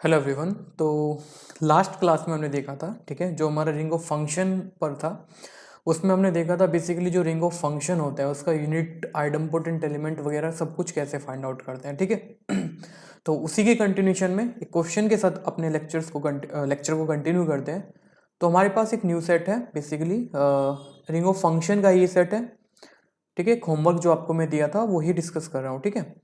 Hello everyone. तो last class में हमने देखा था, ठीक है, जो हमारा रिंग ऑफ फंक्शन पर था उसमें हमने देखा था बेसिकली जो रिंग ऑफ फंक्शन होता है उसका यूनिट, आइडम्पोटेंट एलिमेंट वगैरह सब कुछ कैसे फाइंड आउट करते हैं, ठीक है। तो उसी के कंटिन्यूशन में एक क्वेश्चन के साथ अपने लेक्चर को कंटिन्यू करते हैं। तो हमारे पास एक न्यू सेट है, बेसिकली रिंग ऑफ फंक्शन का ये सेट है, ठीक है। होमवर्क जो आपको मैं दिया था वही डिस्कस कर रहा हूँ, ठीक है।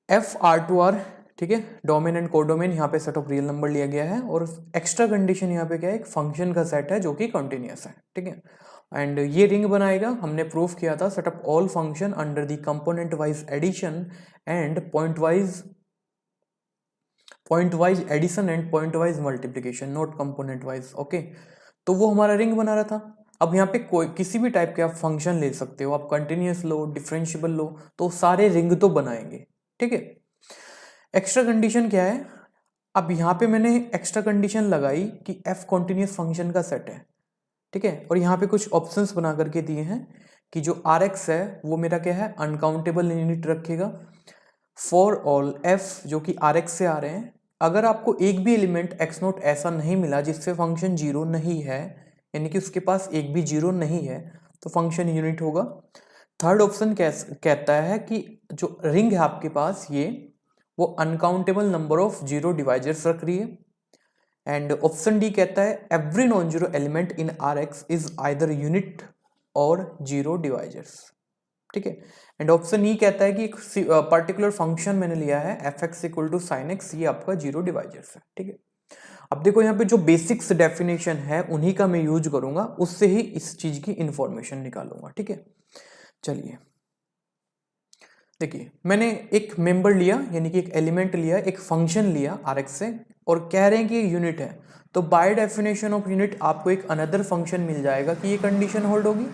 एफ आर टू आर, ठीक है, डोमेन एंड कोडोमेन, यहाँ पे सेट ऑफ रियल नंबर लिया गया है और एक्स्ट्रा कंडीशन यहाँ पे क्या है, एक फंक्शन का सेट है जो कि कंटिन्यूअस है, ठीक है। एंड ये रिंग बनाएगा, हमने प्रूफ किया था, set of all function under the component wise addition and point wise addition and point wise multiplication, not component wise, okay. तो वो हमारा रिंग बना रहा था। अब यहाँ पे कोई किसी भी टाइप के आप फंक्शन ले सकते हो, आप कंटिन्यूअस लो, डिफरेंशिएबल लो, तो सारे रिंग तो बनाएंगे, ठीक है। एक्स्ट्रा कंडीशन क्या है, अब यहाँ पे मैंने एक्स्ट्रा कंडीशन लगाई कि एफ कॉन्टिन्यूस फंक्शन का सेट है, ठीक है। और यहाँ पे कुछ ऑप्शंस बना करके दिए हैं कि जो आर एक्स है वो मेरा क्या है, अनकाउंटेबल यूनिट रखेगा फॉर ऑल एफ जो कि आर एक्स से आ रहे हैं। अगर आपको एक भी एलिमेंट एक्स नोट ऐसा नहीं मिला जिससे फंक्शन जीरो नहीं है, यानी कि उसके पास एक भी जीरो नहीं है, तो फंक्शन यूनिट होगा। थर्ड ऑप्शन कहता है कि जो रिंग है आपके पास ये, वो uncountable number of zero divisors रख रही है। एंड ऑप्शन डी कहता है every non zero element in are x is either unit और जीरो डिवाइजर्स, ठीक है। एंड ऑप्शन ई कहता है कि एक पर्टिकुलर फंक्शन मैंने लिया है f x equal to sine x, ये आपका जीरो डिवाइजर्स है, ठीक है। अब देखो यहाँ पे जो बेसिक्स डेफिनेशन है उन्हीं का मैं यूज करूंगा, उससे ही इस चीज की इंफॉर्मेशन निकालूंगा, ठीक है। चलिए देखिए, मैंने एक मेंबर लिया, यानी कि एक एलिमेंट लिया, एक फंक्शन लिया आर एक्स से, और कह रहे हैं कि ये यूनिट है। तो बाय डेफिनेशन ऑफ यूनिट आपको एक अनदर फंक्शन मिल जाएगा कि ये कंडीशन होल्ड होगी।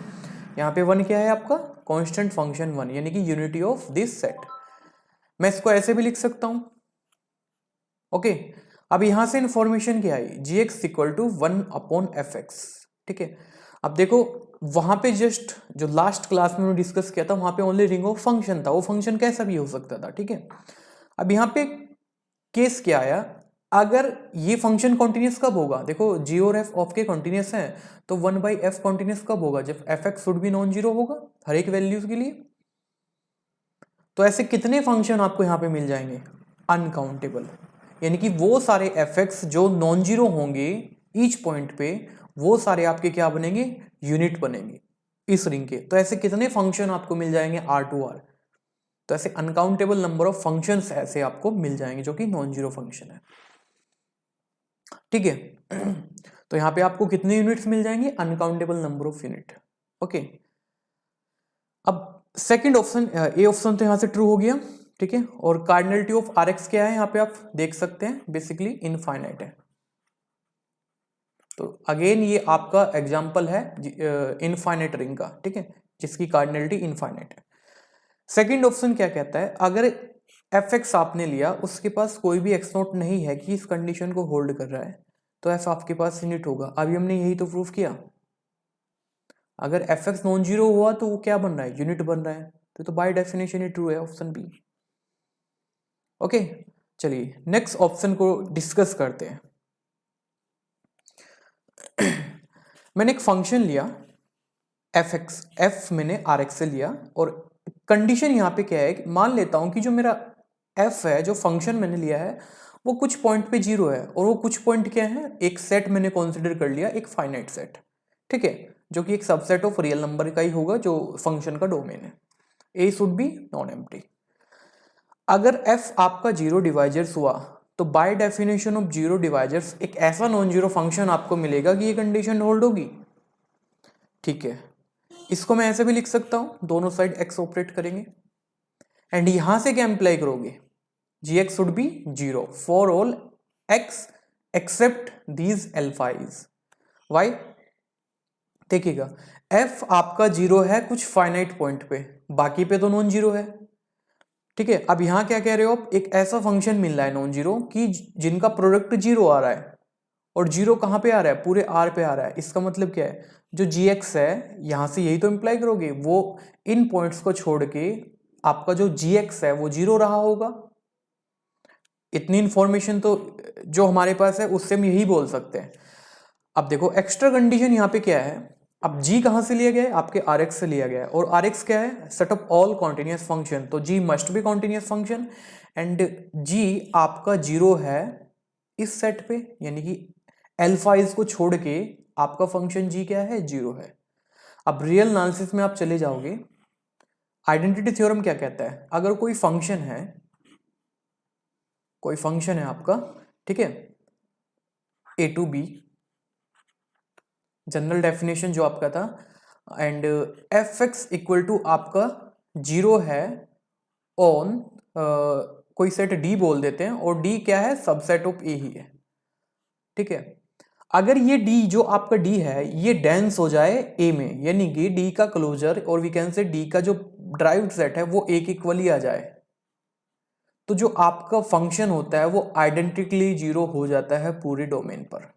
यहाँ पे वन क्या है आपका, कांस्टेंट फंक्शन वन, यानी कि यूनिटी ऑफ दिस सेट। मैं इसको ऐसे भी लिख सकता हूं, ओके। अब यहां से इंफॉर्मेशन क्या आई, g x equal to one upon f x, ठीक है। अब देखो वहां पे जस्ट जो लास्ट क्लास में डिस्कस किया था वहां पे ओनली रिंग ऑफ फंक्शन था, वो फंक्शन कैसा भी हो सकता था, ठीक है। अब यहाँ पे केस क्या आया, अगर ये फंक्शन कॉन्टिन्यूस कब होगा, देखो जी और एफ ऑफ के कॉन्टिन्यूस है, तो वन बाई एफ कॉन्टिन्यूस कब होगा, जब F x should be non zero होगा हर एक वैल्यूज के लिए। तो ऐसे कितने फंक्शन आपको यहाँ पे मिल जाएंगे, अनकाउंटेबल, यानी कि वो सारे एफ एक्स जो नॉन जीरो होंगे ईच पॉइंट पे, वो सारे आपके क्या बनेंगे, यूनिट बनेंगे इस रिंग के। तो ऐसे कितने फंक्शन आपको मिल जाएंगे, आर टू आर। तो ऐसे अनकाउंटेबल नंबर ऑफ फंक्शंस ऐसे आपको मिल जाएंगे जो कि नॉन जीरो फंक्शन है, ठीक है। तो यहाँ पे आपको कितने यूनिट्स मिल जाएंगे, uncountable number of unit, okay. अब सेकंड ऑप्शन, ए ऑप्शन तो यहाँ से ट्रू हो गया, ठीक है। और कार्डिनलिटी ऑफ आर एक्स क्या है, यहाँ पे आप देख सकते हैं बेसिकली इनफाइनाइट है। तो अगेन ये आपका एग्जाम्पल है इनफाइनाइट रिंग का, ठीक है, जिसकी कार्डिनलिटी इनफाइनाइट है। सेकंड ऑप्शन क्या कहता है, अगर एफ एक्स आपने लिया, उसके पास कोई भी एक्स नोट नहीं है कि इस कंडीशन को होल्ड कर रहा है, तो एफ आपके पास यूनिट होगा। अभी हमने यही तो प्रूफ किया, अगर एफ एक्स नॉन जीरो हुआ तो वो क्या बन रहा है, यूनिट बन रहा है। तो बाय डेफिनेशन ये ट्रू है, ऑप्शन बी, ओके। चलिए नेक्स्ट ऑप्शन को डिस्कस करते हैं। मैंने एक फंक्शन लिया एफ एक्स, एफ मैंने आर एक्स से लिया, और कंडीशन यहाँ पे क्या है, मान लेता हूं कि जो मेरा एफ है, जो फंक्शन मैंने लिया है, वो कुछ पॉइंट पे जीरो है, और वो कुछ पॉइंट क्या है, एक सेट मैंने कंसीडर कर लिया, एक फाइनाइट सेट, ठीक है, जो कि एक सबसेट ऑफ रियल नंबर का ही होगा जो फंक्शन का डोमेन है। ए शुड बी नॉन एम्प्टी। अगर एफ आपका जीरो डिवाइजर्स हुआ, तो by definition of zero divisors एक ऐसा नॉन जीरो फंक्शन आपको मिलेगा कि ये कंडीशन होल्ड होगी, ठीक है। इसको मैं ऐसे भी लिख सकता हूं, दोनों साइड एक्स ऑपरेट करेंगे, एंड यहां से क्या इंप्लाई करोगे, g x should be zero for all x except these alphas. Why, देखिएगा एफ आपका जीरो है कुछ फाइनाइट पॉइंट पे, बाकी पे तो नॉन जीरो है, ठीक है। अब यहां क्या कह रहे हो आप, एक ऐसा फंक्शन मिल रहा है नॉन जीरो कि जिनका प्रोडक्ट जीरो आ रहा है, और जीरो कहां पे आ रहा है, पूरे आर पे आ रहा है। इसका मतलब क्या है, जो जी एक्स है, यहां से यही तो इंप्लाई करोगे, वो इन पॉइंट्स को छोड़ के आपका जो जी एक्स है वो जीरो रहा होगा, इतनी इंफॉर्मेशन तो जो हमारे पास है उससे हम यही बोल सकते हैं। अब देखो एक्स्ट्रा कंडीशन यहाँ पे क्या है, अब g कहाँ से लिया गया है, आपके rx से लिया गया है, और rx क्या है, set of all continuous function, तो g must be continuous function and g आपका जीरो है इस सेट पे, यानी कि अल्फा इज को छोड़ के आपका फंक्शन g क्या है, जीरो है। अब रियल एनालिसिस में आप चले जाओगे, आइडेंटिटी थ्योरम क्या कहता है, अगर कोई फंक्शन है, कोई फंक्शन है आपका, ठीक है, a to b, general definition जो आपका था, and f x equal to आपका जीरो है ऑन कोई सेट डी बोल देते हैं, और डी क्या है, सबसेट ऑफ ए ही है, ठीक है। अगर ये डी जो आपका डी है ये डेंस हो जाए ए में, यानी कि डी का क्लोजर और वी कैन से डी का जो ड्राइव्ड सेट है वो एक इक्वली आ जाए, तो जो आपका फंक्शन होता है वो आइडेंटिकली जीरो हो जाता है पूरे डोमेन पर,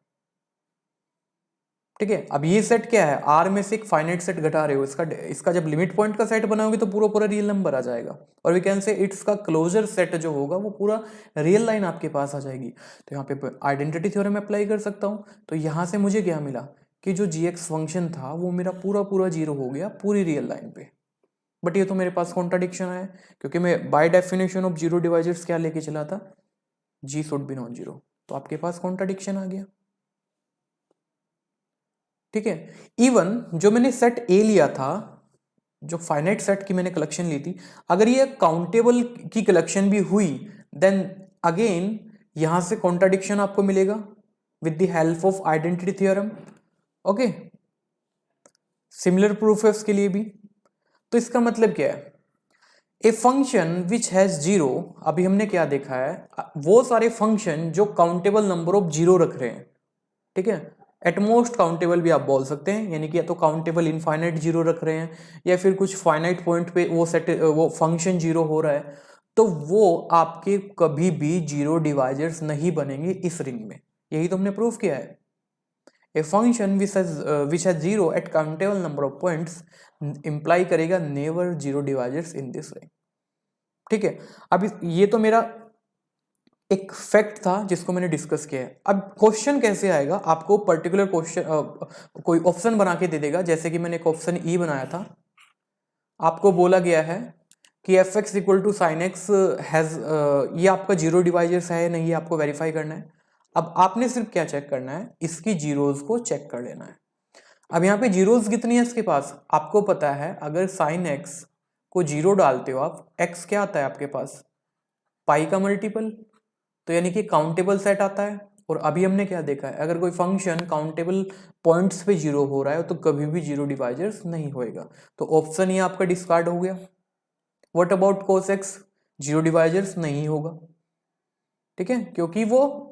ठीक है। अब ये सेट क्या है, आर में से एक फाइनाइट सेट घटा रहे हो, इसका जब लिमिट पॉइंट का सेट बनाओगे तो पूरा पूरा रियल नंबर आ जाएगा, और वी कैन से इट्स का क्लोजर सेट जो होगा वो पूरा रियल लाइन आपके पास आ जाएगी। तो यहाँ पे आइडेंटिटी थ्योरम अप्लाई कर सकता हूँ, तो यहाँ से मुझे क्या मिला कि जो जी एक्स फंक्शन था वो मेरा पूरा पूरा जीरो हो गया पूरी रियल लाइन पे। बट ये तो मेरे पास कॉन्ट्राडिक्शन है, क्योंकि मैं bye definition of zero divisors क्या लेके चला था, जी शुड बी नॉन जीरो, तो आपके पास कॉन्ट्राडिक्शन आ गया, ठीक है। इवन जो मैंने सेट ए लिया था, जो फाइनाइट सेट की मैंने कलेक्शन ली थी, अगर ये काउंटेबल की कलेक्शन भी हुई देन अगेन यहां से कॉन्ट्राडिक्शन आपको मिलेगा with the help of identity theorem, okay. Similar proof है उसके लिए भी। तो इसका मतलब क्या है, a function which has zero, अभी हमने क्या देखा है, वो सारे फंक्शन जो काउंटेबल नंबर ऑफ जीरो रख रहे हैं, ठीक है, एटमोस्ट काउंटेबल भी आप बोल सकते हैं, यानी कि या तो काउंटेबल इनफाइनाइट जीरो रख रहे हैं, या फिर कुछ फाइनाइट पॉइंट पे वो फंक्शन जीरो हो रहा है, तो वो आपके कभी भी जीरो डिवाइजर्स नहीं बनेंगे इस रिंग में, यही तो हमने प्रूव किया है। A function which has zero at countable number of points imply करेगा never zero divisors in this ring, ठीक है। अब ये तो मेरा एक फैक्ट था जिसको मैंने डिस्कस किया है। अब क्वेश्चन कैसे आएगा, आपको पर्टिकुलर क्वेश्चन कोई ऑप्शन बना के दे देगा, जैसे कि मैंने एक ऑप्शन ई बनाया था, आपको बोला गया है कि f x equal to sine x has, ये आपका जीरो डिवाइजर्स है नहीं, आपको वेरीफाई करना है। अब आपने सिर्फ क्या चेक करना है, इसकी जीरोज को चेक कर लेना है। अब यहाँ पे जीरोज कितनी है इसके पास, आपको पता है, अगर साइन एक्स को जीरो डालते हो आप, एक्स क्या आता है आपके पास, पाई का मल्टीपल, तो यानी कि काउंटेबल सेट आता है। और अभी हमने क्या देखा है, अगर कोई फंक्शन काउंटेबल पॉइंट्स पे जीरो हो रहा है तो कभी भी जीरो डिवाइजर्स नहीं होएगा, तो ऑप्शन ये आपका डिस्कार्ड हो गया। What about cos x, zero divisors नहीं होगा, ठीक है, क्योंकि वो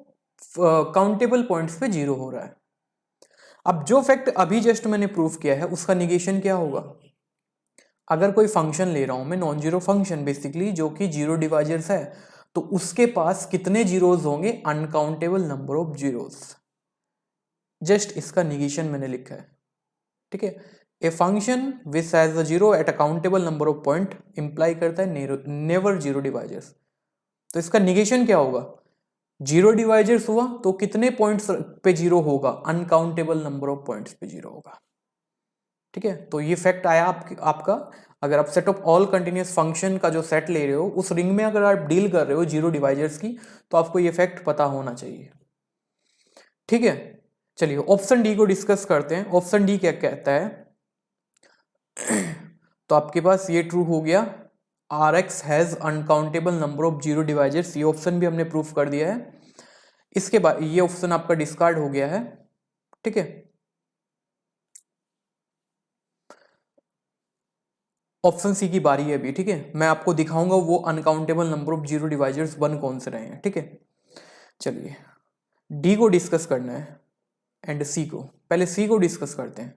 काउंटेबल पॉइंट्स पे जीरो हो रहा है। अब जो फैक्ट अभी जस्ट मैंने प्रूव किया है उसका निगेशन क्या होगा, अगर कोई फंक्शन ले रहा हूं मैं, नॉन जीरो फंक्शन बेसिकली, जो कि जीरो डिवाइजर्स है, तो उसके पास कितने जीरोज होंगे, uncountable number of zeros, just इसका निगेशन मैंने लिखा है, ठीक है। A function which has a zero at a countable number of point imply करता है नेवर जीरो डिवाइजर्स, तो इसका निगेशन क्या होगा, जीरो डिवाइजर्स हुआ तो कितने पॉइंट्स पे जीरो होगा, अनकाउंटेबल नंबर ऑफ पॉइंट्स पे जीरो होगा, ठीक है। तो ये फैक्ट आया आपका, अगर आप set of all continuous function का जो सेट ले रहे हो उस रिंग में अगर आप डील कर रहे हो जीरो डिवाइजर्स की, तो आपको ये फैक्ट पता होना चाहिए, ठीक है। चलिए ऑप्शन डी को डिस्कस करते हैं। ऑप्शन डी क्या कहता है, तो आपके पास ये ट्रू हो गया, R x has uncountable number of zero divisors, ये ऑप्शन भी हमने प्रूफ कर दिया है। इसके बाद ये ऑप्शन आपका डिस्कार्ड हो गया है, ठीक है। ऑप्शन सी की बारी है अभी, ठीक है, मैं आपको दिखाऊंगा वो uncountable number of zero divisors बन कौन से रहे हैं, ठीक है। चलिए डी को डिस्कस करना है एंड सी को, पहले सी को डिस्कस करते हैं।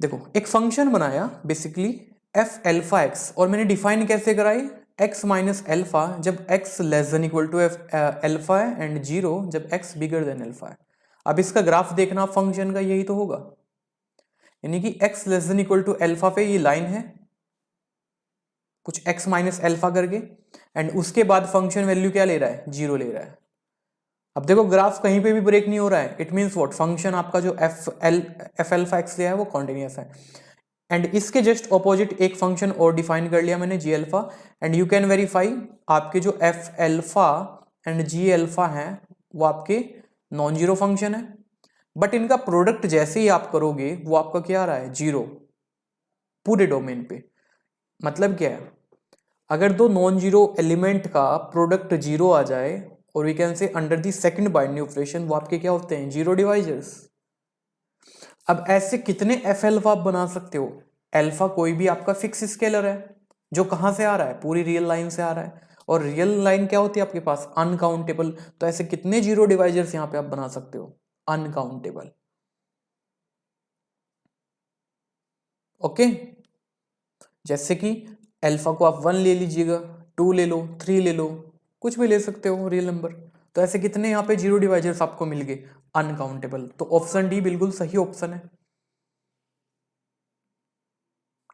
देखो एक फंक्शन बनाया बेसिकली एफ एल्फा एक्स, और मैंने डिफाइन कैसे कराई, एक्स माइनस एल्फा जब x less than equal to f alpha है, एंड जीरो जब एक्स बिगर देन एल्फा है। अब इसका ग्राफ देखना फंक्शन का, यही तो होगा, यानी कि x less than equal to alpha पे ये लाइन है कुछ एक्स माइनस एल्फा करके, एंड उसके बाद फंक्शन वैल्यू क्या ले रहा है, 0 ले रहा है। अब देखो ग्राफ कहीं पे भी ब्रेक नहीं हो रहा है, इट मीन्स व्हाट, फंक्शन आपका जो एफ एल्फा एक्स लिया है वो कॉन्टिन्यूस है। एंड इसके जस्ट ऑपोजिट एक फंक्शन और डिफाइन कर लिया मैंने, g alpha, and you can verify आपके जो f alpha and g alpha है वो आपके नॉन जीरो फंक्शन है, बट इनका प्रोडक्ट जैसे ही आप करोगे वो आपका क्या आ रहा है, 0 पूरे डोमेन पे। मतलब क्या है, अगर दो नॉन जीरो एलिमेंट का प्रोडक्ट 0 आ जाए और we can say under the second binary operation, वो आपके क्या होते हैं, 0 डिवाइजर्स। अब ऐसे कितने एफ एल्फा आप बना सकते हो, एल्फा कोई भी आपका फिक्स स्केलर है जो कहां से आ रहा है, पूरी रियल लाइन से आ रहा है, और रियल लाइन क्या होती है आपके पास, अनकाउंटेबल। तो ऐसे कितने 0 डिवाइजर्स यहां पे आप बना सकते हो, अनकाउंटेबल। ओके, जैसे कि एल्फा को आप 1 ले लीजिएगा, 2 ले लो, 3 ले लो, कुछ भी ले सकते हो रियल नंबर। तो ऐसे कितने यहाँ पे 0 डिवाइजर्स आपको मिल गए, अनकाउंटेबल। तो ऑप्शन डी बिल्कुल सही ऑप्शन है।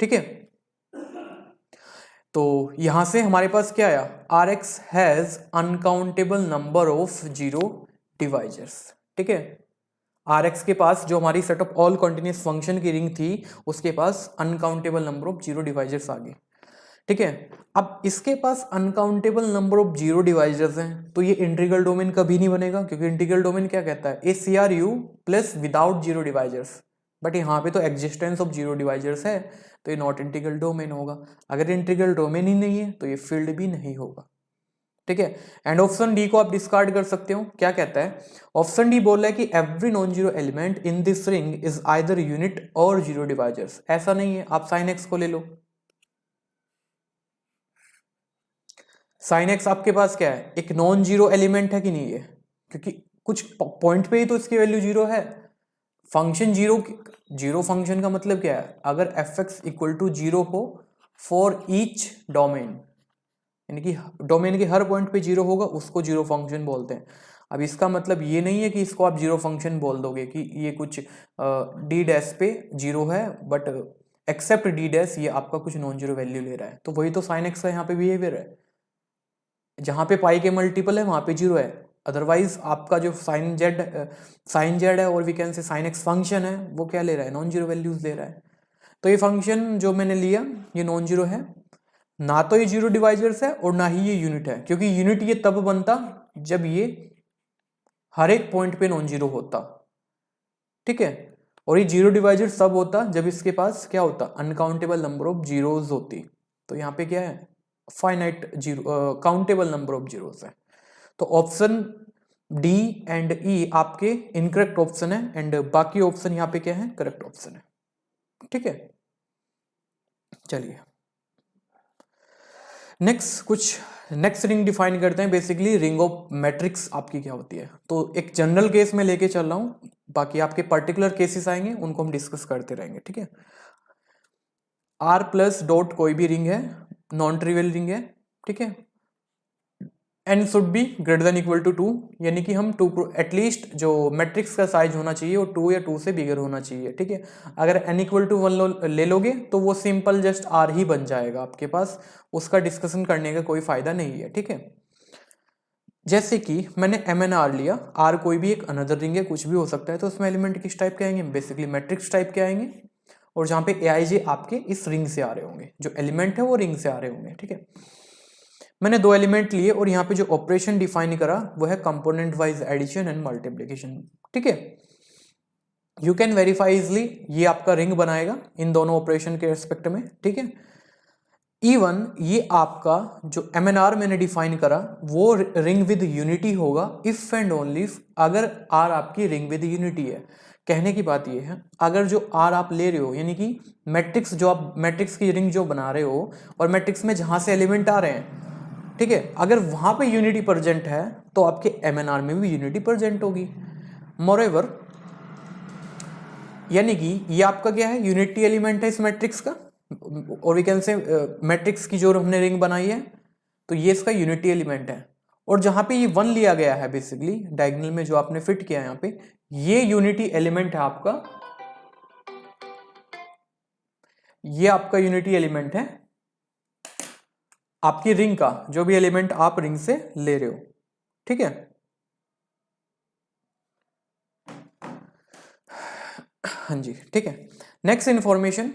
ठीक है, तो यहां से हमारे पास क्या आया, R x has uncountable number of 0 divisors. ठीक है, आर एक्स के पास जो हमारी set of all continuous function की रिंग थी उसके पास अनकाउंटेबल नंबर ऑफ 0 डिवाइजर्स आ गए। ठीक है, अब इसके पास अनकाउंटेबल नंबर ऑफ 0 डिवाइजर्स हैं, तो ये इंटीग्रल डोमेन कभी नहीं बनेगा, क्योंकि इंटीग्रल डोमेन क्या कहता है, A C R U plus without 0 divisors. But यहाँ पे तो एग्जिस्टेंस ऑफ 0 डिवाइजर्स है, तो ये नॉट इंटीग्रल डोमेन होगा। अगर इंटीग्रल डोमेन ही नहीं है तो ये फील्ड भी नहीं होगा। ठीक है, एंड ऑप्शन डी को आप डिस्कार्ड कर सकते हो। क्या कहता है, ऑप्शन डी बोल रहा है कि every non zero element in this ring is either unit और 0 डिवाइजर्स। ऐसा नहीं है, आप साइन एक्स को ले लो। साइन एक्स आपके पास क्या है, एक नॉन जीरो एलिमेंट है कि नहीं है, क्योंकि कुछ पॉइंट पे ही तो इसकी वैल्यू 0 है। फंक्शन 0 फंक्शन का मतलब क्या है, अगर एफ एक्स इक्वल टू 0 हो फॉर ईच डोमेन, यानी कि डोमेन के हर पॉइंट पे 0 होगा, उसको 0 फंक्शन बोलते हैं। अब इसका मतलब ये नहीं है कि इसको आप 0 फंक्शन बोल दोगे कि ये कुछ डी डैश पे 0 है, बट एक्सेप्ट डी डैश ये आपका कुछ नॉन जीरो वैल्यू ले रहा है। तो वही तो साइन एक्स का यहाँ पे बिहेवियर है, जहां पे पाई के मल्टीपल है वहां पे 0 है। अदरवाइज आपका जो साइन जेड है और we can say sine x function है, वो क्या ले रहा है, नॉन जीरो वैल्यूज ले रहा है। तो ये फंक्शन जो मैंने लिया ये नॉन जीरो है, ना तो ये 0 डिवाइजर्स है और ना ही ये यूनिट है, क्योंकि यूनिट ये तब बनता जब ये हर एक पॉइंट पे नॉन जीरो होता। ठीक है, और ये 0 डिवाइजर तब होता जब इसके पास क्या होता, अनकाउंटेबल नंबर ऑफ जीरोज होती। तो यहाँ पे क्या है, finite zero countable number of zeros है। तो ऑप्शन डी एंड ई आपके इनकरेक्ट ऑप्शन है, एंड बाकी ऑप्शन यहाँ पे क्या है, करेक्ट ऑप्शन है। ठीक है, चलिए नेक्स्ट रिंग डिफाइन करते हैं। बेसिकली रिंग ऑफ मैट्रिक्स आपकी क्या होती है, तो एक जनरल केस में लेके चल रहा हूं, बाकी आपके पर्टिकुलर केसेस आएंगे उनको हम डिस्कस करते रहेंगे। ठीक है, आर प्लस डॉट कोई भी रिंग है, नॉन ट्रिवियल रिंग है। ठीक है, n should be greater than equal to 2, यानी कि हम 2 एटलीस्ट जो मैट्रिक्स का साइज होना चाहिए वो 2 या 2 से बिगर होना चाहिए। ठीक है, अगर एन इक्वल टू 1 ले लोगे तो वो सिंपल जस्ट आर ही बन जाएगा आपके पास, उसका डिस्कशन करने का कोई फायदा नहीं है। ठीक है, जैसे कि मैंने एम एन आर लिया, आर कोई भी एक अनदर रिंग है, कुछ भी हो सकता है, तो उसमें एलिमेंट किस टाइप के आएंगे, बेसिकली मैट्रिक्स टाइप के आएंगे, और जहाँ पे ए आई जे आपके इस रिंग से आ रहे होंगे, जो एलिमेंट है वो रिंग से आ रहे होंगे। ठीक है, मैंने 2 एलिमेंट लिए और यहाँ पे जो ऑपरेशन डिफाइन करा वो है component wise addition and multiplication. ठीक है, यू कैन वेरीफाई इजली, ये आपका रिंग बनाएगा इन दोनों ऑपरेशन के रेस्पेक्ट में। ठीक है, इवन ये आपका जो एम एन आर मैंने डिफाइन करा वो रिंग विद यूनिटी होगा इफ एंड ओनली इफ अगर आर आपकी रिंग विद यूनिटी है। कहने की बात ये है, अगर जो आर आप ले रहे हो, यानी कि मैट्रिक्स जो आप मैट्रिक्स की रिंग जो बना रहे हो और मैट्रिक्स में जहां से एलिमेंट आ रहे हैं, ठीक है, अगर वहां पे यूनिटी प्रेजेंट है तो आपके एमएनआर में भी यूनिटी प्रेजेंट होगी। मोरेवर, यानी कि ये आपका क्या है, यूनिटी एलिमेंट है इस मैट्रिक्स का, और वी कैन से मैट्रिक्स की जो हमने रिंग बनाई है तो ये इसका यूनिटी एलिमेंट है, और जहां पे ये 1 लिया गया है बेसिकली डायगोनल में जो आपने फिट किया है यहाँ पे, ये यूनिटी एलिमेंट है आपका, ये आपका यूनिटी एलिमेंट है आपकी रिंग का जो भी एलिमेंट आप रिंग से ले रहे हो, ठीक है। हाँ जी, ठीक है। नेक्स्ट इंफॉर्मेशन,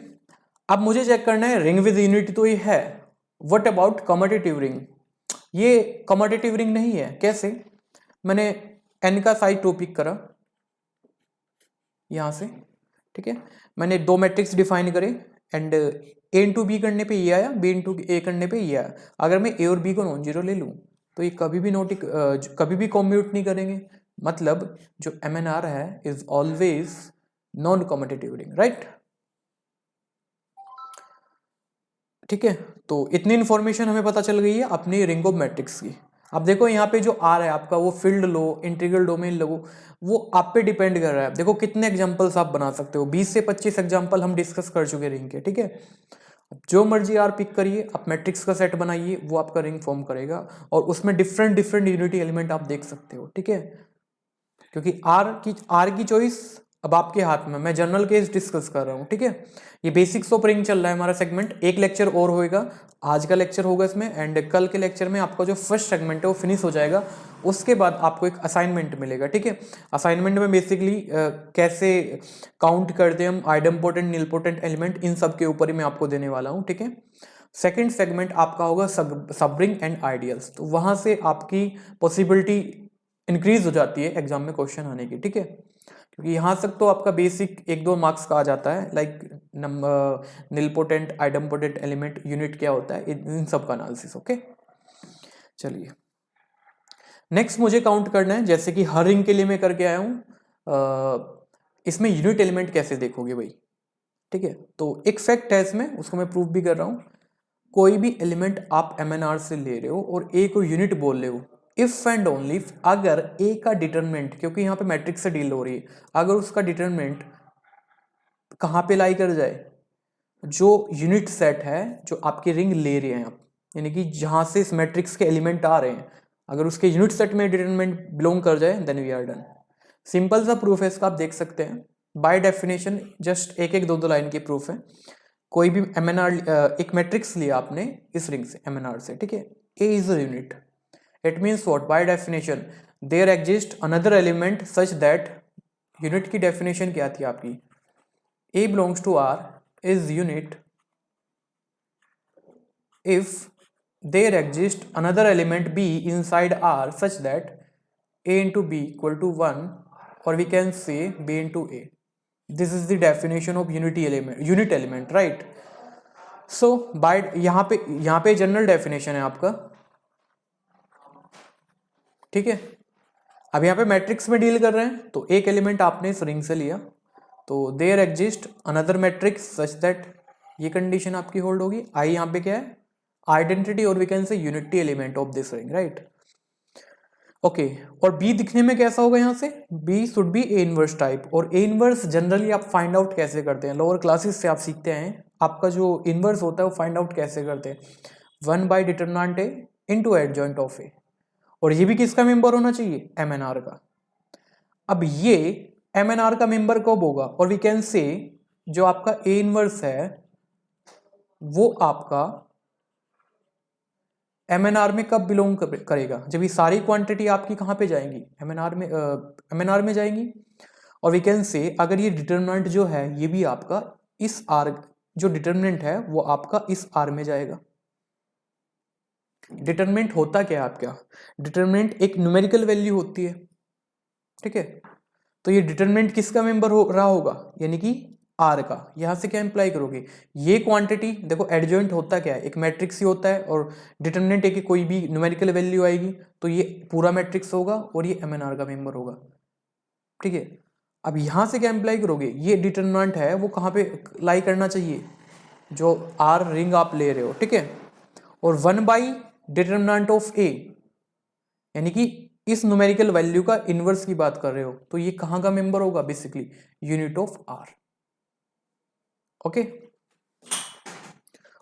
अब मुझे चेक करना है रिंग विद यूनिट तो ये है, व्हाट अबाउट कमोटेटिव रिंग? ये कमोटेटिव रिंग नहीं है। कैसे? मैंने n का साइज 2 पिक करा यहां से, ठीक है। मैंने दो मैट्रिक्स डिफाइन करे एंड a इंटू बी करने पे ये आया, b इंटू ए करने पे ये आया। अगर मैं a और b को नॉन जीरो ले लूं तो ये कभी भी कॉम्यूट नहीं करेंगे। मतलब जो MNR है is always non commutative ring, right? ठीक है, तो इतनी इंफॉर्मेशन हमें पता चल गई है अपनी रिंग ऑफ मैट्रिक्स की। अब देखो यहाँ पे जो आर है आपका, वो फील्ड लो, इंटीग्रल डोमेन लो, वो आप पे डिपेंड कर रहा है। देखो कितने एग्जांपल्स आप बना सकते हो, 20 से 25 एग्जांपल हम डिस्कस कर चुके रिंग के, ठीक है। जो मर्जी आर पिक करिए, आप मैट्रिक्स का सेट बनाइए, वो आपका रिंग फॉर्म करेगा और उसमें डिफरेंट डिफरेंट यूनिटी एलिमेंट आप देख सकते हो, ठीक है। क्योंकि आर की चॉइस अब आपके हाथ में, मैं जनरल केस डिस्कस कर रहा हूँ, ठीक है। ये बेसिक्स ऑफ रिंग चल रहा है हमारा सेगमेंट, एक लेक्चर और होएगा, आज का लेक्चर होगा इसमें, एंड कल के लेक्चर में आपका जो फर्स्ट सेगमेंट है वो फिनिश हो जाएगा। उसके बाद आपको एक असाइनमेंट मिलेगा, ठीक है। असाइनमेंट में बेसिकली कैसे काउंट करते हैं हम आइडम्पोटेंट नीलपोटेंट एलिमेंट, इन सब के ऊपर ही मैं आपको देने वाला हूँ, ठीक है। सेकेंड सेगमेंट आपका होगा सब रिंग एंड आइडियल्स, तो वहां से आपकी पॉसिबिलिटी इंक्रीज हो जाती है एग्जाम में क्वेश्चन आने की, ठीक है। क्योंकि यहाँ तक तो आपका बेसिक 1-2 मार्क्स का आ जाता है, लाइक निलपोटेंट आइडम्पोटेंट एलिमेंट यूनिट क्या होता है, इन सब का एनालिसिस, ओके। चलिए नेक्स्ट मुझे काउंट करना है, जैसे कि हर रिंग के लिए मैं करके आया हूँ। इसमें यूनिट एलिमेंट कैसे देखोगे भाई, ठीक है। तो एक फैक्ट है इसमें, उसको मैं प्रूव भी कर रहा हूँ। कोई भी एलिमेंट आप MNR से ले रहे हो और ए को यूनिट बोल रहे हो, इफ एंड ओनली अगर ए का डिटरमिनेंट, क्योंकि यहाँ पे मैट्रिक्स से डील हो रही है, अगर उसका डिटरमिनेंट कहाँ पे लाई कर जाए, जो यूनिट सेट है जो आपकी रिंग ले रहे हैं आप, यानी कि जहाँ से इस मैट्रिक्स के एलिमेंट आ रहे हैं, अगर उसके यूनिट सेट में डिटरमिनेंट बिलोंग कर जाए, then we are done. Simple सा प्रूफ है इसका, आप देख सकते हैं बाय डेफिनेशन, जस्ट एक एक दो दो लाइन की प्रूफ है। कोई भी MNR एक मैट्रिक्स लिया आपने इस रिंग से MNR से, ठीक है। A is a unit, it means what, by definition there exist another element such that, unit की डेफिनेशन क्या थी आपकी, A belongs to R is unit if there exists another element B inside R such that A into B equal to 1, or we can say B into A. This is the definition of unit element, right? So by यहाँ पे general definition है आपका, ठीक है। अब यहाँ पे matrix में डील कर रहे हैं, तो एक एलिमेंट आपने इस रिंग से लिया, तो there exist another matrix such that, ये कंडीशन आपकी होल्ड होगी। आई यहाँ पे क्या है, आइडेंटिटी और we can say unity element of this ring, right, okay. और बी दिखने में कैसा होगा, यहाँ से B should be A inverse type. और ए इनवर्स जनरली आप फाइंड आउट कैसे करते हैं, लोअर क्लासेस से आप सीखते हैं, आपका जो इनवर्स होता है वो फाइंड आउट कैसे करते हैं, 1 by determinant A into adjoint of A. और ये भी किसका मेंबर होना चाहिए, MNR का। अब ये MNR का मेंबर कब होगा, और वी कैन से जो आपका ए इनवर्स है वो आपका MNR में कब बिलोंग करेगा, जब ये सारी क्वांटिटी आपकी कहाँ पे जाएंगी, MNR में जाएंगी। और वी कैन से अगर ये डिटरमिनेंट जो है ये भी आपका इस R, जो डिटरमिनेंट है वो आपका इस R में जाएगा। डिटरमिनेंट होता क्या है आपका, डिटरमिनेंट एक न्यूमेरिकल वैल्यू होती है, ठीक है। तो ये डिटरमिनेंट किसका मेंबर हो रहा होगा, यानी कि R का। यहां से क्या इंप्लाई करोगे, ये क्वांटिटी देखो, एडजॉइंट होता क्या है, एक मैट्रिक्स ही होता है, और डिटरमिनेंट है कि कोई भी न्यूमेरिकल वैल्यू आएगी तो ये पूरा मैट्रिक्स होगा और ये MNR का मेंबर होगा, ठीक है। अब यहां से क्या इंप्लाई करोगे, ये डिटरमिनेंट है वो कहाँ पे लाई करना चाहिए, जो R रिंग आप ले रहे हो, ठीक है। और 1 बाई डिटरमिनेंट ऑफ A, यानी कि इस न्यूमेरिकल वैल्यू का इनवर्स की बात कर रहे हो, तो ये कहां का मेंबर होगा, basically unit of R, okay.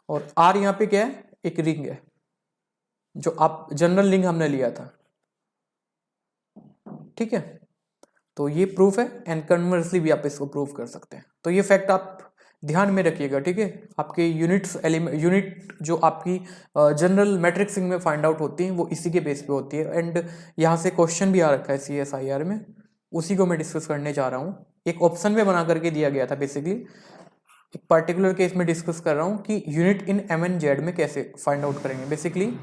और R यहां पे क्या है, एक रिंग है, जो आप जनरल रिंग हमने लिया था, ठीक है। तो ये प्रूफ है, एंड कन्वर्सली भी आप इसको प्रूफ कर सकते हैं। तो ये फैक्ट आप ध्यान में रखिएगा, ठीक है। आपके यूनिट जो आपकी जनरल मैट्रिक्सिंग में फाइंड आउट होती हैं वो इसी के बेस पे होती है। एंड यहाँ से क्वेश्चन भी आ रखा है CSIR में, उसी को मैं डिस्कस करने जा रहा हूँ। एक ऑप्शन में बना करके दिया गया था, बेसिकली एक पर्टिकुलर केस में डिस्कस कर रहा हूँ कि यूनिट इन MNZ में कैसे फाइंड आउट करेंगे। बेसिकली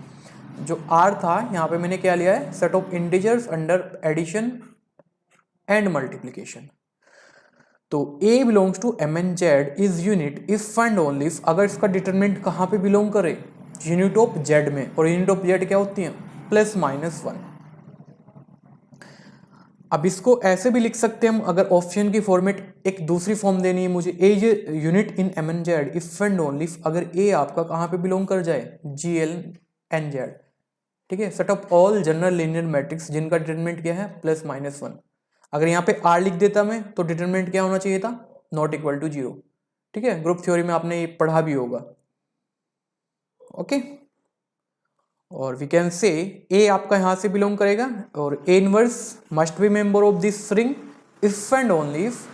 जो R था यहाँ पे मैंने क्या लिया है, set of integers under addition and multiplication. तो A belongs to MNZ is unit if and only if, अगर इसका डिटरमिनेंट कहाँ पे बिलोंग करे, यूनिट ऑफ Z में, और यूनिट ऑफ Z क्या होती है, +-1। अब इसको ऐसे भी लिख सकते हैं हम, अगर ऑप्शन की फॉर्मेट एक दूसरी फॉर्म देनी है मुझे, a unit in MNZ if and only if, अगर ए आपका कहाँ पे बिलोंग कर जाए, GLNZ, ठीक है, set of all general linear matrix जिनका डिटरमिनेंट क्या है, +-1। अगर यहाँ पे R लिख देता मैं तो डिटरमिनेंट क्या होना चाहिए था, ≠ 0, ठीक है। ग्रुप थ्योरी में आपने ये पढ़ा भी होगा, ओके। और वी कैन से A आपका यहां से बिलोंग करेगा, और A inverse must be member of this ring if and only if,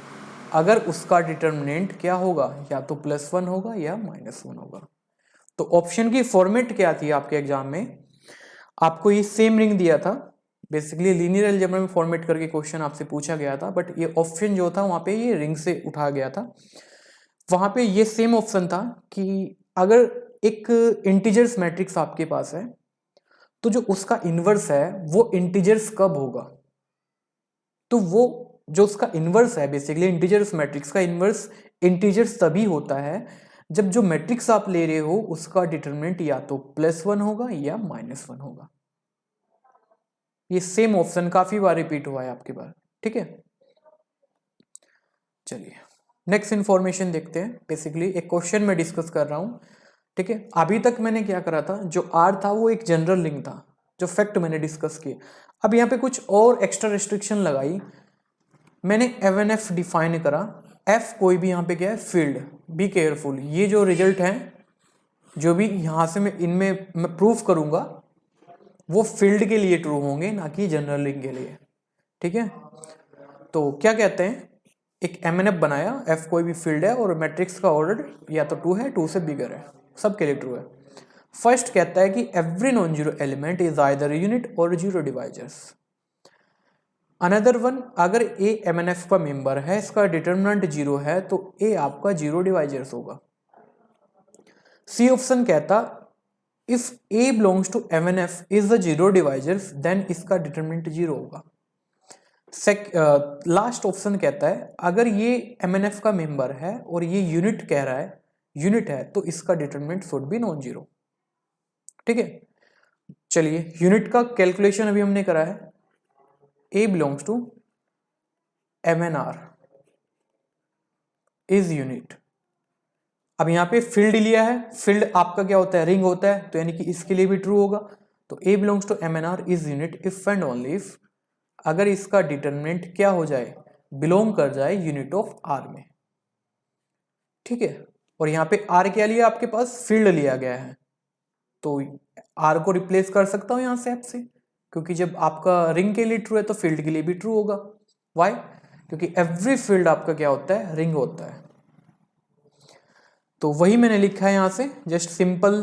अगर उसका डिटरमिनेंट क्या होगा, या तो +1 होगा या -1 होगा। तो ऑप्शन की फॉर्मेट क्या थी आपके एग्जाम में, आपको ये सेम रिंग दिया था, बेसिकली लीनियर अलजेब्रा में फॉर्मेट करके क्वेश्चन आपसे पूछा गया था, बट ये ऑप्शन जो था वहां पे ये रिंग से उठा गया था। वहां पे ये सेम ऑप्शन था कि अगर एक इंटीजर्स मैट्रिक्स आपके पास है तो जो उसका इनवर्स है वो इंटीजर्स कब होगा, तो वो जो उसका इनवर्स है, बेसिकली इंटीजर्स मैट्रिक्स का इनवर्स इंटीजर्स तभी होता है जब जो मैट्रिक्स आप ले रहे हो उसका डिटरमिनेंट या तो +1 होगा या -1 होगा। ये सेम ऑप्शन काफी बार रिपीट हुआ है आपके पास, ठीक है। चलिए नेक्स्ट इंफॉर्मेशन देखते हैं। बेसिकली एक क्वेश्चन में डिस्कस कर रहा हूं, ठीक है। अभी तक मैंने क्या करा था, जो R था वो एक जनरल लिंक था, जो फैक्ट मैंने डिस्कस किए। अब यहाँ पे कुछ और एक्स्ट्रा रिस्ट्रिक्शन लगाई मैंने, MNF डिफाइन करा, F कोई भी यहाँ पे क्या है, फील्ड। बी केयरफुल, ये जो रिजल्ट है जो भी यहाँ से मैं प्रूफ करूंगा वो फील्ड के लिए ट्रू होंगे, ना कि जनरल लिंक के लिए, ठीक है। तो क्या कहते हैं, एक MNF बनाया, F कोई भी फील्ड है और मैट्रिक्स का ऑर्डर या तो 2 है, 2 से बिगर है, सबके लिए ट्रू है। फर्स्ट कहता है कि every non zero element is either unit और जीरो डिवाइजर्स। अनदर वन, अगर A MNF का मेंबर है, इसका डिटरमिनेंट 0 है, तो A आपका 0 डिवाइजर्स होगा। सी ऑप्शन कहता if A belongs to MNF is the 0 divisors then इसका डिटरमिनेंट 0 होगा। लास्ट ऑप्शन कहता है अगर ये MNF का मेंबर है और ये यूनिट कह रहा है, यूनिट है, तो इसका determinant should be non zero, ठीक है। चलिए यूनिट का कैलकुलेशन अभी हमने करा है, A belongs to MNR is unit. अब यहाँ पे फील्ड लिया है, फील्ड आपका क्या होता है, रिंग होता है, तो यानी कि इसके लिए भी ट्रू होगा। तो A belongs to MNR is unit if and only if, अगर इसका डिटरमिनेंट क्या हो जाए, बिलोंग कर जाए यूनिट ऑफ R में, ठीक है। और यहाँ पे R क्या लिया आपके पास, फील्ड लिया गया है, तो R को रिप्लेस कर सकता हूं यहाँ से F से, क्योंकि जब आपका रिंग के लिए ट्रू है तो फील्ड के लिए भी ट्रू होगा। वाई, क्योंकि एवरी फील्ड आपका क्या होता है, रिंग होता है। तो वही मैंने लिखा है यहाँ से, just simple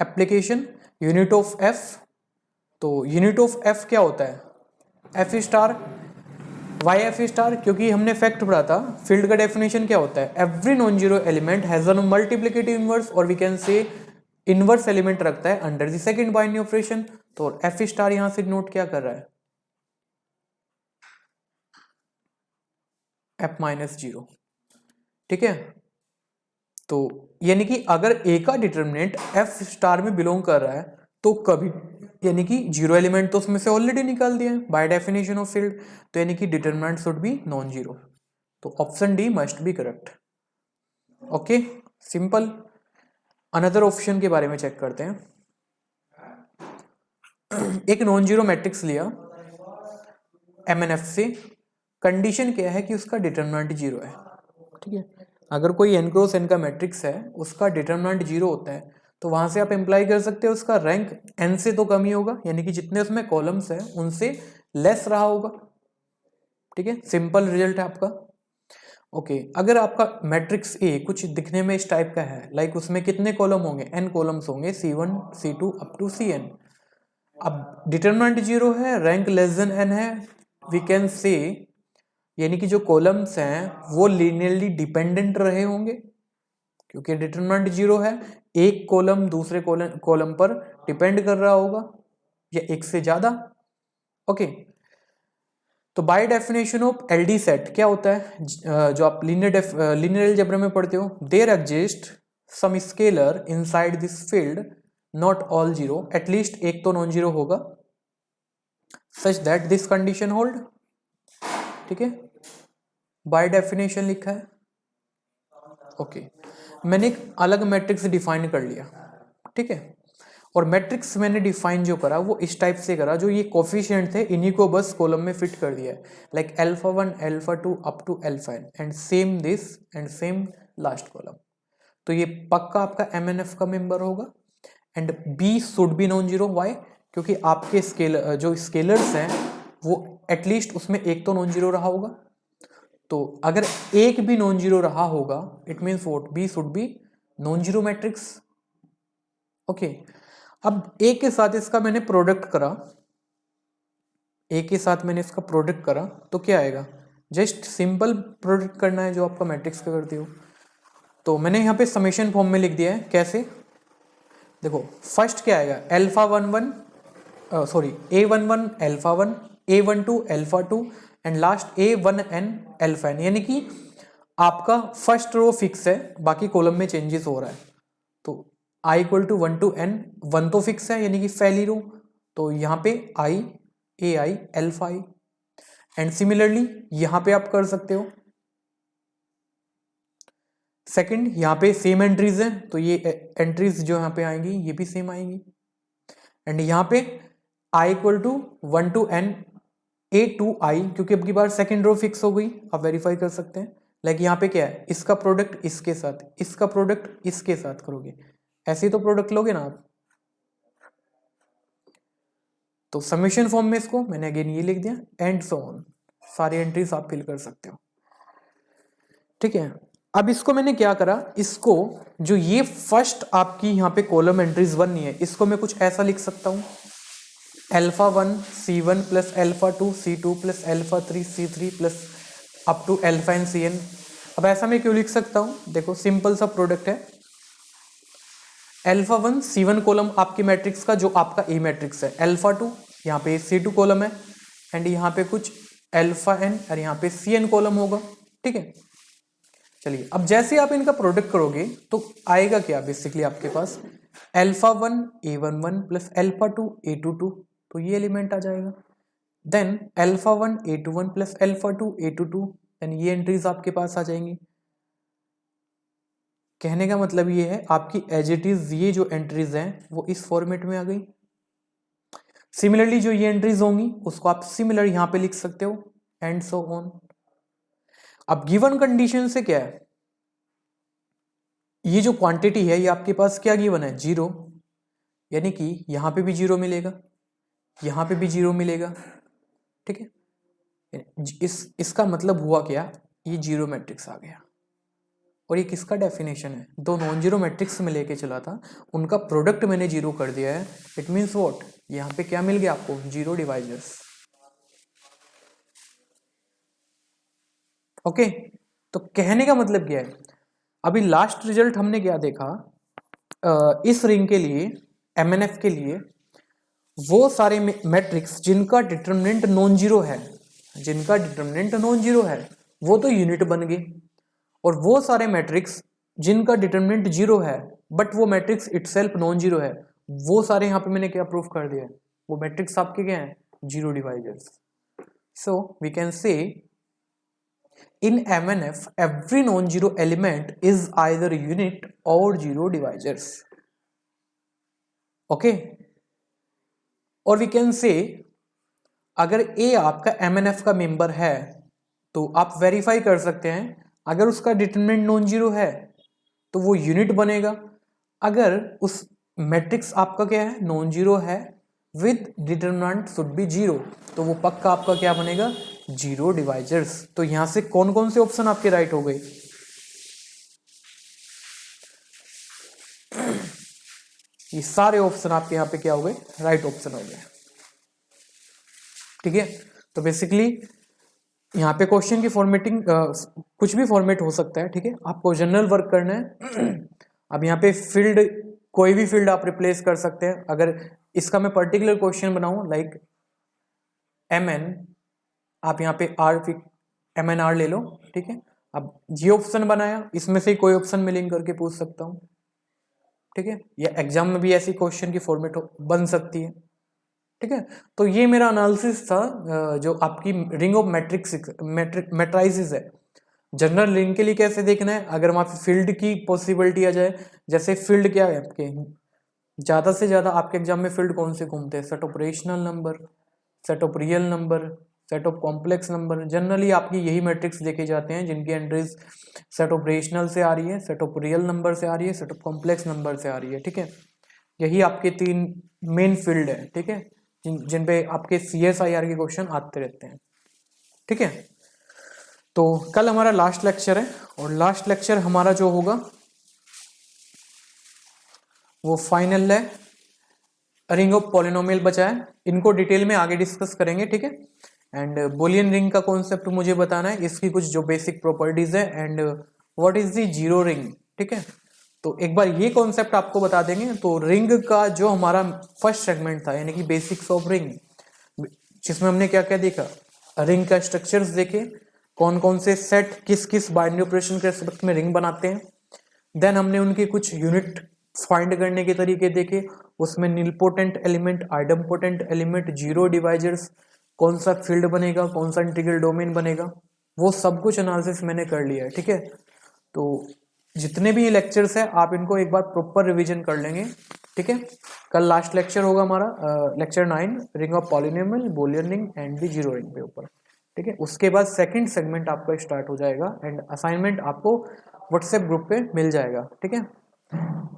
application, unit of F। तो यूनिट ऑफ F क्या होता है, F star. Why F star, क्योंकि हमने फैक्ट पढ़ा था, फील्ड का डेफिनेशन क्या होता है, every non zero element has a multiplicative inverse, और we can say inverse element रखता है under the second binary operation. तो F स्टार यहां से नोट क्या कर रहा है, F-0, ठीक है। तो यानी कि अगर A का डिटरमिनेंट F स्टार में बिलोंग कर रहा है तो कभी, यानी कि 0 एलिमेंट तो उसमें से ऑलरेडी निकाल दिया है बाय डेफिनेशन ऑफ फील्ड, तो यानी कि determinant should be non zero. तो option d must be correct, okay, simple. Another option के बारे में चेक करते हैं। एक नॉन जीरो मैट्रिक्स लिया MNF से, कंडीशन क्या है कि उसका डिटरमिनेंट 0 है, ठीक है। अगर कोई n क्रॉस n का मैट्रिक्स है, उसका डिटरमिनेंट 0 होता है, तो वहां से आप इंप्लाई कर सकते हो उसका रैंक n से तो कम ही होगा, यानी कि जितने उसमें कॉलम्स है उनसे लेस रहा होगा, ठीक है। सिंपल रिजल्ट है आपका। ओके अगर आपका मैट्रिक्स ए कुछ दिखने में इस टाइप का है, लाइक उसमें कितने कॉलम होंगे, n कॉलम्स होंगे, C1 C2 up to Cn। अब डिटरमिनेंट 0 है, रैंक लेस देन n है, वी कैन से यानी कि जो कॉलम्स हैं वो लीनियरली डिपेंडेंट रहे होंगे, क्योंकि डिटरमिनेंट 0 है, एक कॉलम दूसरे कॉलम पर डिपेंड कर रहा होगा या एक से ज्यादा। ओके तो by definition of LD set क्या होता है, जो आप लीनियर अलजेब्रा में पढ़ते हो, there exist some scalar inside this field not all zero, at least एक तो नॉन जीरो होगा, such that this condition hold. ठीक है, बाय डेफिनेशन लिखा है। ओके मैंने एक अलग मैट्रिक्स डिफाइन कर लिया, ठीक है, और मैट्रिक्स मैंने डिफाइन जो करा वो इस टाइप से करा, जो ये कोफिशिएंट थे इन्हीं को बस कॉलम में फिट कर दिया है, like alpha 1 alpha 2 up to alpha n and same this and same last column. तो ये पक्का आपका MNF का मेंबर होगा and B should be non zero. Why? क्योंकि आपके जो स्केलर्स हैं वो एटलीस्ट उसमें एक तो नॉन जीरो रहा होगा, तो अगर एक भी नॉन जीरो रहा होगा it means what, B should be non zero matrix. Okay अब ए के साथ इसका मैंने प्रोडक्ट करा, ए के साथ मैंने इसका प्रोडक्ट करा तो क्या आएगा, जस्ट सिंपल प्रोडक्ट करना है जो आपका मैट्रिक्स का करते हो। तो मैंने यहाँ पे समेशन फॉर्म में लिख दिया है, कैसे देखो, फर्स्ट क्या आएगा, alpha 11 sorry A11 alpha 1, A12 alpha 2 and last A1n alpha n, यानी कि आपका फर्स्ट रो फिक्स है, बाकी कॉलम में चेंजेस हो रहा है। तो i equal to 1 to n, 1 तो फिक्स है यानी कि पहली रो, तो यहाँ पे i ai alpha i, and similarly यहाँ पे आप कर सकते हो सेकंड, यहाँ पे सेम एंट्रीज है तो ये एंट्रीज जो यहाँ पे आएंगी ये भी सेम आएंगी, एंड यहाँ पे i equal to 1 to n a2i, क्योंकि अब की बार सेकंड रो फिक्स हो गई, आप वेरीफाई कर सकते हैं। लाइक यहाँ पे क्या है, इसका प्रोडक्ट इसके साथ, इसका प्रोडक्ट इसके साथ करोगे, ऐसे ही तो प्रोडक्ट लोगे ना आप। तो समेशन फॉर्म में इसको मैंने अगेन ये लिख दिया एंड सो ऑन, सारी एंट्रीज आप फिल कर सकते हो। ठीक है, अब इसको मैंने क्या करा, इसको जो ये फर्स्ट आपकी यहाँ पे कॉलम एंट्रीज बननी है इसको मैं कुछ ऐसा लिख सकता हूँ, alpha 1 C1 plus alpha 2 C2 plus alpha 3 C3 plus up to alpha n Cn। अब ऐसा मैं क्यों लिख सकता हूँ, देखो सिंपल सा प्रोडक्ट है, अल्फा 1 C1 कॉलम आपकी मैट्रिक्स का जो आपका ए मैट्रिक्स है, अल्फा 2 यहाँ पे C2 कॉलम है एंड यहाँ पे कुछ अल्फा n और यहाँ पे Cn कॉलम होगा। ठीक है, चलिए अब जैसे आप इनका प्रोडक्ट करोगे तो आएगा क्या, बेसिकली आपके पास alpha 1 A11 plus alpha 2 A22, तो ये एलिमेंट आ जाएगा, then alpha 1 A21 plus alpha 2 A22, then ये एंट्रीज आपके पास आ जाएंगी। कहने का मतलब ये है आपकी एज इट इज ये जो एंट्रीज हैं वो इस फॉर्मेट में आ गई। सिमिलरली जो ये एंट्रीज होंगी उसको आप सिमिलर यहाँ पे लिख सकते हो एंड सो ऑन। अब गिवन कंडीशन से क्या है, ये जो क्वांटिटी है ये आपके पास क्या गिवन है, जीरो, यानी कि यहाँ पे भी जीरो मिलेगा, यहाँ पे भी जीरो मिलेगा। ठीक है, इसका मतलब हुआ क्या, ये जीरो मैट्रिक्स आ गया, और ये किसका डेफिनेशन है, दो नॉन जीरो मैट्रिक्स में लेके चला था उनका प्रोडक्ट मैंने जीरो कर दिया है, इट मीन्स व्हाट, यहाँ पे क्या मिल गया आपको, जीरो डिवाइजर्स। ओके तो कहने का मतलब क्या है, अभी लास्ट रिजल्ट हमने क्या देखा, इस रिंग के लिए MNF के लिए वो सारे मैट्रिक्स जिनका डिटरमिनेंट नॉन जीरो है, जिनका डिटरमिनेंट नॉन जीरो है वो तो यूनिट बन गए, और वो सारे मैट्रिक्स जिनका डिटरमिनेंट जीरो है बट वो मैट्रिक्स इटसेल्फ नॉन जीरो है, वो सारे यहाँ पे मैंने क्या प्रूफ कर दिया है, वो मैट्रिक्स आपके क्या हैं, zero divisors. So we can say in MNF every non-zero element is either unit or zero divisors. Okay, और we can say अगर A आपका MNF का मेंबर है तो आप वेरीफाई कर सकते हैं, अगर उसका डिटरमिनेंट नॉन जीरो है तो वो यूनिट बनेगा, अगर उस मैट्रिक्स आपका क्या है, नॉन जीरो है with determinant should be zero, तो वो पक्का आपका क्या बनेगा, जीरो डिवाइजर्स। तो यहाँ से कौन कौन से ऑप्शन आपके राइट हो गए? ये सारे ऑप्शन आपके यहाँ पे क्या हो गए? राइट ऑप्शन हो गए। ठीक है, तो बेसिकली यहाँ पे क्वेश्चन की फॉर्मेटिंग कुछ भी फॉर्मेट हो सकता है। ठीक है, आपको जनरल वर्क करना है। अब यहाँ पे फील्ड, कोई भी फील्ड आप रिप्लेस कर सकते हैं। अगर इसका मैं पर्टिकुलर क्वेश्चन बनाऊं लाइक MN, आप यहाँ पे MNR ले लो। ठीक है, अब ये ऑप्शन बनाया, इसमें से कोई ऑप्शन में लिंक करके पूछ सकता हूँ। ठीक है, या एग्जाम में भी ऐसी क्वेश्चन की फॉर्मेट बन सकती है। ठीक है, तो ये मेरा एनालिसिस था जो आपकी रिंग ऑफ मैट्रिसेस है। जनरल रिंग के लिए कैसे देखना है, अगर वहां पे फील्ड की पॉसिबिलिटी आ जाए, जैसे फील्ड क्या है आपके, ज्यादा से ज्यादा आपके एग्जाम में फील्ड कौन से घूमते हैं? Set of rational number, set of real number, set of complex number. Generally आपकी यही मैट्रिक्स देखे जाते हैं जिनकी एंट्रीज सेट ऑफ रेशनल से आ रही है, सेट ऑफ रियल नंबर से आ रही है, सेट ऑफ कॉम्प्लेक्स नंबर से आ रही है। ठीक है, यही आपके 3 मेन फील्ड है। ठीक है, जिन पे आपके CSIR के क्वेश्चन आते रहते हैं। ठीक है, तो कल हमारा लास्ट लेक्चर है, और लास्ट लेक्चर हमारा जो होगा वो फाइनल है। रिंग ऑफ पॉलिनोमियल बचा है, इनको डिटेल में आगे डिस्कस करेंगे। ठीक है, एंड बुलियन रिंग का कॉन्सेप्ट मुझे बताना है, इसकी कुछ जो बेसिक प्रॉपर्टीज है, and what is the zero ring. ठीक है, तो एक बार ये कॉन्सेप्ट आपको बता देंगे। तो रिंग का जो हमारा फर्स्ट सेगमेंट था, यानी कि बेसिक्स ऑफ रिंग, जिसमें हमने क्या क्या देखा, रिंग का स्ट्रक्चर्स देखे, कौन कौन से सेट किस किस बाइनरी ऑपरेशन के रिस्पेक्ट में रिंग बनाते हैं। देन हमने उनके कुछ यूनिट फाइंड करने के तरीके देखे, उसमें nilpotent element, idempotent element, zero divisors, कौन सा फील्ड बनेगा, कौन सा इंटीग्रल डोमेन बनेगा, वो सब कुछ एनालिसिस मैंने कर लिया है। ठीक है, तो जितने भी लेक्चर्स हैं आप इनको एक बार प्रॉपर रिवीजन कर लेंगे। ठीक है, कल लास्ट लेक्चर होगा हमारा lecture 9, ring of polynomial, Boolean ring and the zero ring पे ऊपर। ठीक है, उसके बाद सेकंड सेगमेंट आपका स्टार्ट हो जाएगा, एंड असाइनमेंट आपको व्हाट्सएप ग्रुप पे मिल जाएगा। ठीक है,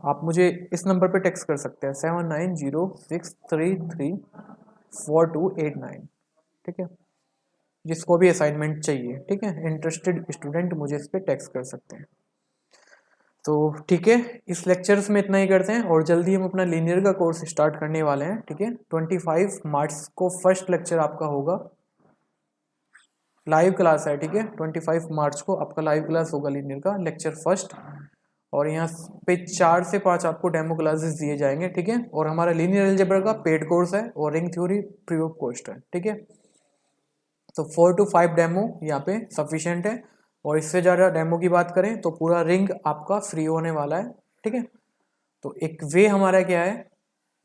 आप मुझे इस नंबर पे टेक्स्ट कर सकते हैं 7906334289। ठीक है, जिसको भी असाइनमेंट चाहिए। ठीक है, इंटरेस्टेड स्टूडेंट मुझे इस पे टेक्स्ट कर सकते हैं। तो ठीक है, इस लेक्चर्स में इतना ही करते हैं, और जल्दी हम अपना लीनियर का कोर्स स्टार्ट करने वाले हैं। ठीक है, 25 मार्च को फर्स्ट लेक्चर आपका होगा, लाइव क्लास है। ठीक है, 25 मार्च को आपका लाइव क्लास होगा लीनियर का लेक्चर फर्स्ट, और यहाँ पे 4 से 5 आपको डेमो क्लासेस दिए जाएंगे। ठीक है, और हमारा लीनियर अलजेब्रा का पेड कोर्स है, और ring theory free of cost है। ठीक है, तो 4 to 5 डेमो यहाँ पे सफिशिएंट है, और इससे ज़्यादा डेमो की बात करें तो पूरा रिंग आपका फ्री होने वाला है। ठीक है, तो एक वे हमारा क्या है,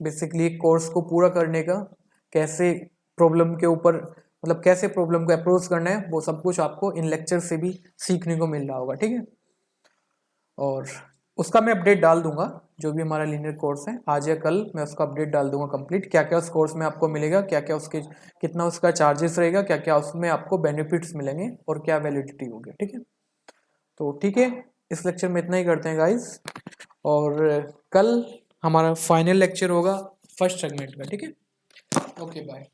बेसिकली एक कोर्स को पूरा करने का, कैसे प्रॉब्लम के ऊपर, मतलब कैसे प्रॉब्लम को अप्रोच करना है, वो सब कुछ आपको इन लेक्चर से भी सीखने को मिल रहा होगा। ठीक है, और उसका मैं अपडेट डाल दूंगा, जो भी हमारा लीनियर कोर्स है आज या कल मैं उसका अपडेट डाल दूंगा कंप्लीट, क्या क्या उस कोर्स में आपको मिलेगा, क्या क्या उसके कितना उसका चार्जेस रहेगा, क्या क्या उसमें आपको बेनिफिट्स मिलेंगे, और क्या वैलिडिटी होगी। ठीक है, तो ठीक है, इस लेक्चर में इतना ही करते हैं गाइस, और कल हमारा फाइनल लेक्चर होगा फर्स्ट सेगमेंट का। ठीक है, ओके बाय।